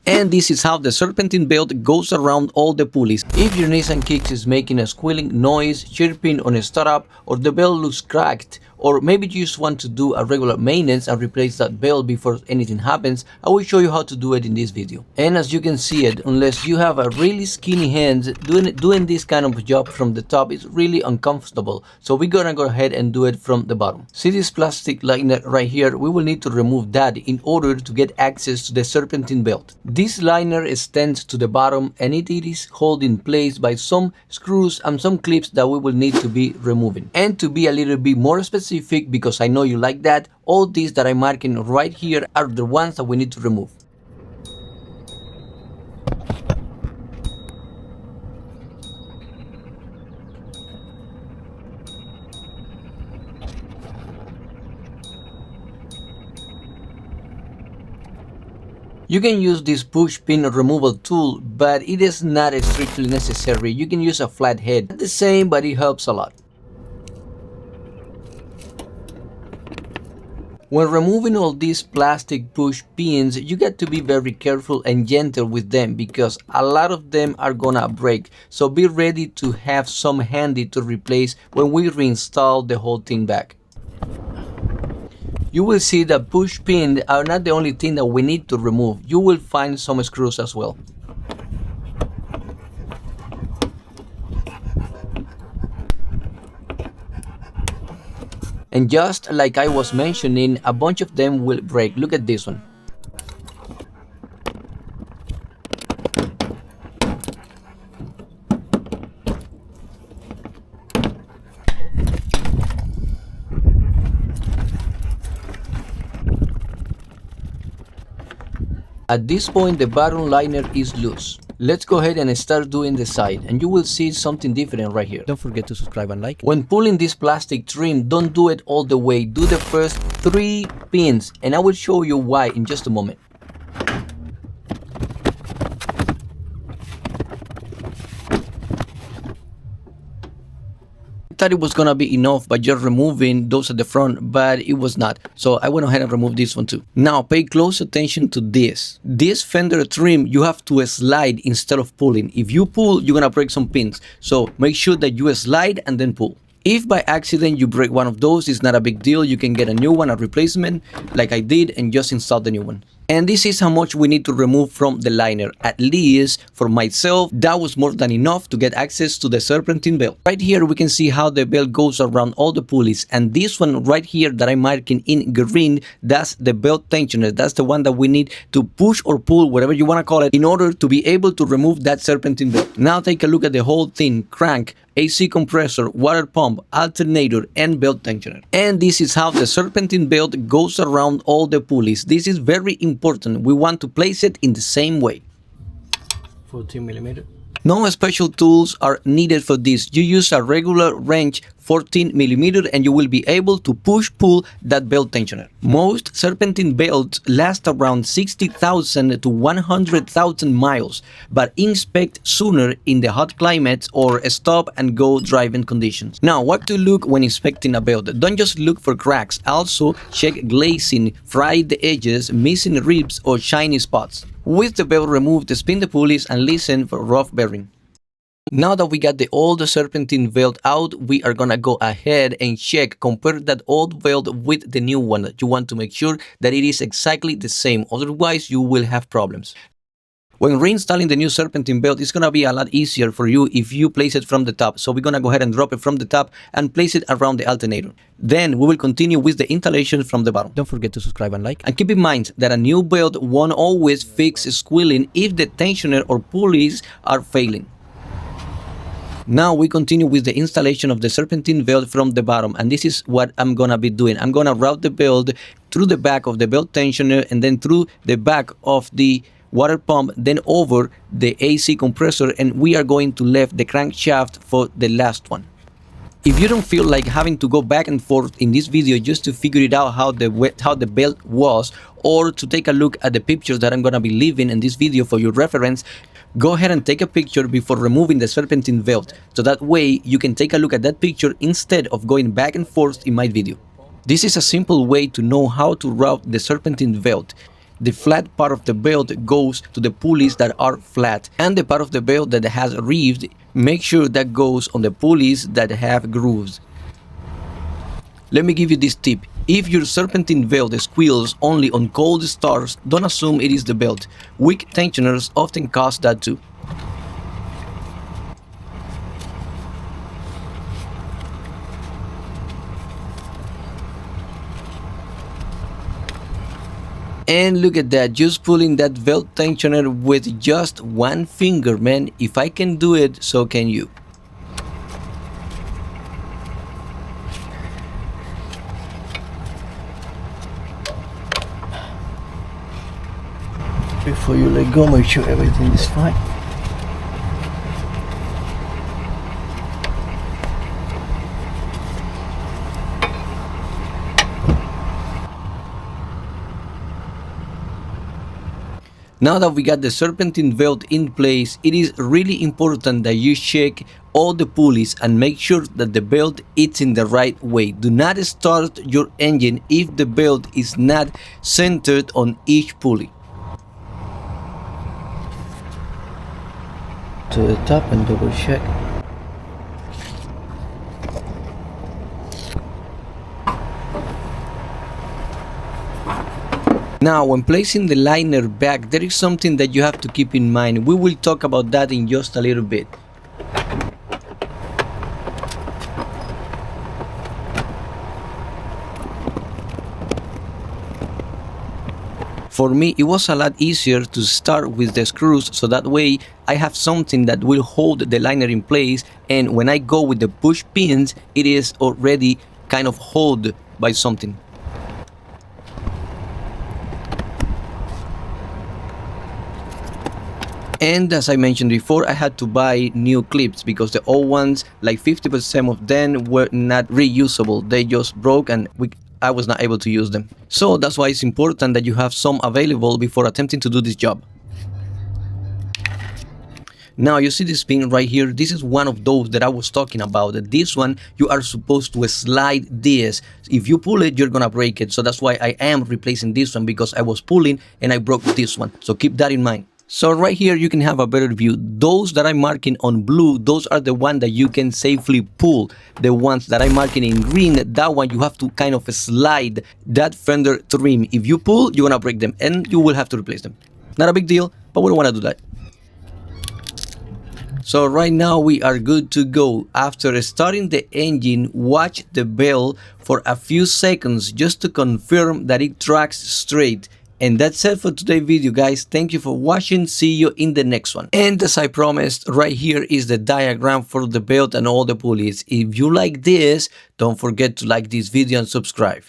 And this is how the serpentine belt goes around all the pulleys. If your Nissan Kicks is making a squealing noise, chirping on a startup, or the belt looks cracked, or maybe you just want to do a regular maintenance and replace that belt before anything happens, I will show you how to do it in this video. And as you can see it, unless you have a really skinny hands, doing this kind of job from the top is really uncomfortable. So we're gonna go ahead and do it from the bottom. See this plastic liner right here? We will need to remove that in order to get access to the serpentine belt. This liner extends to the bottom and it is held in place by some screws and some clips that we will need to be removing. And to be a little bit more specific, because I know you like that, all these that I'm marking right here are the ones that we need to remove. You can use this push pin removal tool, but it is not strictly necessary. You can use a flat head. Not the same, but it helps a lot. When removing all these plastic push pins, you got to be very careful and gentle with them because a lot of them are gonna break. So be ready to have some handy to replace when we reinstall the whole thing back. You will see that push pins are not the only thing that we need to remove. You will find some screws as well. And just like I was mentioning, a bunch of them will break. Look at this one. At this point, the bottom liner is loose. Let's go ahead and start doing the side, and you will see something different right here. Don't forget to subscribe and like. When pulling this plastic trim, don't do it all the way. Do the first 3 pins, and I will show you why in just a moment. I thought it was gonna be enough by just removing those at the front, but it was not. So I went ahead and removed this one too. Now pay close attention to this. This fender trim, you have to slide instead of pulling. If you pull, you're gonna break some pins. So make sure that you slide and then pull. If by accident you break one of those, it's not a big deal. You can get a new one, a replacement, like I did, and just install the new one. And this is how much we need to remove from the liner. At least for myself, that was more than enough to get access to the serpentine belt. Right here we can see how the belt goes around all the pulleys, and this one right here that I'm marking in green, that's the belt tensioner. That's the one that we need to push or pull, whatever you want to call it, in order to be able to remove that serpentine belt. Now take a look at the whole thing: crank, AC compressor, water pump, alternator, and belt tensioner. And this is how the serpentine belt goes around all the pulleys. This is very important. We want to place it in the same way. 14mm. No special tools are needed for this. You use a regular wrench, 14mm, and you will be able to push-pull that belt tensioner. Most serpentine belts last around 60,000 to 100,000 miles, but inspect sooner in the hot climates or stop-and-go driving conditions. Now, what to look when inspecting a belt? Don't just look for cracks. Also, check glazing, fried edges, missing ribs, or shiny spots. With the belt removed, spin the pulleys and listen for rough bearing. Now that we got the old serpentine belt out, we are gonna go ahead and compare that old belt with the new one. You want to make sure that it is exactly the same, otherwise you will have problems. When reinstalling the new serpentine belt, it's gonna be a lot easier for you if you place it from the top. So we're gonna go ahead and drop it from the top and place it around the alternator. Then we will continue with the installation from the bottom. Don't forget to subscribe and like. And keep in mind that a new belt won't always fix squealing if the tensioner or pulleys are failing. Now we continue with the installation of the serpentine belt from the bottom, and this is what I'm gonna be doing. I'm gonna route the belt through the back of the belt tensioner and then through the back of the water pump, then over the AC compressor, and we are going to leave the crankshaft for the last one. If you don't feel like having to go back and forth in this video just to figure it out how the belt was, or to take a look at the pictures that I'm gonna be leaving in this video for your reference, go ahead and take a picture before removing the serpentine belt, so that way you can take a look at that picture instead of going back and forth in my video. This is a simple way to know how to route the serpentine belt. The flat part of the belt goes to the pulleys that are flat, and the part of the belt that has ribs, make sure that goes on the pulleys that have grooves. Let me give you this tip. If your serpentine belt squeals only on cold starts, don't assume it is the belt. Weak tensioners often cause that too. And look at that, just pulling that belt tensioner with just one finger, man. If I can do it, so can you. Before you let go, make sure everything is fine. Now that we got the serpentine belt in place, it is really important that you check all the pulleys and make sure that the belt is in the right way. Do not start your engine if the belt is not centered on each pulley. To the top and double check. Now, when placing the liner back, there is something that you have to keep in mind. We will talk about that in just a little bit. For me, it was a lot easier to start with the screws, so that way I have something that will hold the liner in place, and when I go with the push pins, it is already kind of held by something. And as I mentioned before, I had to buy new clips because the old ones, like 50% of them were not reusable. They just broke and I was not able to use them. So that's why it's important that you have some available before attempting to do this job. Now you see this pin right here, this is one of those that I was talking about. This one, you are supposed to slide this. If you pull it, you're gonna break it. So that's why I am replacing this one, because I was pulling and I broke this one. So keep that in mind. So right here you can have a better view. Those that I'm marking on blue, those are the ones that you can safely pull. The ones that I'm marking in green, that one you have to kind of slide that fender trim. If you pull, you're gonna break them and you will have to replace them. Not a big deal, but we don't wanna do that. So right now we are good to go. After starting the engine, watch the bell for a few seconds just to confirm that it tracks straight. And that's it for today's video, guys. Thank you for watching. See you in the next one. And as I promised, right here is the diagram for the belt and all the pulleys. If you like this, don't forget to like this video and subscribe.